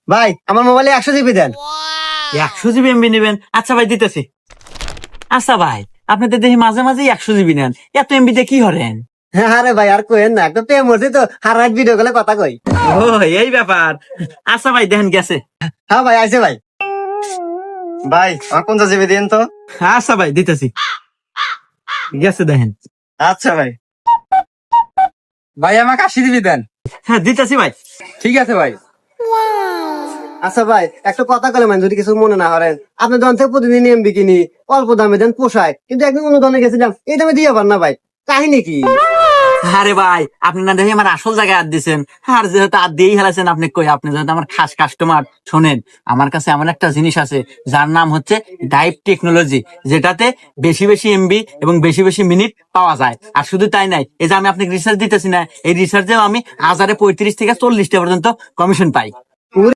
ভাই আমার মোবাইলে 100 জিবি দেন। 100 জিবি এমবি নেবেন? আচ্ছা ভাই দিতেছি। আচ্ছা ভাই, আপনি তো দেখি মাঝে মাঝে 100 জিবি নেন, এত এমবি দিয়ে কি করেন? আরে ভাই আর কোয়েন না, একটা প্রেম হচ্ছে তো, হার রাত ভিডিও কলে কথা কই। ও এই ব্যাপার। আচ্ছা ভাই দেখেন গেছে। হ্যাঁ ভাই আইছে ভাই। ভাই আমার 50 জিবি দিন তো। আচ্ছা ভাই দিতেছি, গেছে দেখেন। আচ্ছা ভাই। ভাই আমাকে 80 জিবি দেন। হ্যাঁ দিতেছি ভাই। ঠিক আছে ভাই। আচ্ছা ভাই একটা কথা কলে মানে যদি কিছু মনে না করেন, আপনি দোকান থেকে প্রতিদিন এমবি কিনি, অল্প দামে দেন পোষায়, কিন্তু একদিন অন্য দোকানে গেছিলাম এই দামে দিয়ে পার না ভাই, কাহিনী কি? আরে ভাই আপনি না দেখি আমার আসল জায়গায় হাত দিছেন, আর যেহেতু হাত দিয়েই হেলাছেন আপনি কই, আপনি যেহেতু আমার খাস কাস্টমার, শোনেন আমার কাছে এমন একটা জিনিস আছে যার নাম হচ্ছে ডাইভ টেকনোলজি, যেটাতে বেশি বেশি এমবি এবং বেশি বেশি মিনিট পাওয়া যায়। আর শুধু তাই নাই, এই যে আমি আপনাকে রিসার্চ দিতেছি না, এই রিসার্চেও আমি 1035 থেকে 40টা পর্যন্ত কমিশন পাই।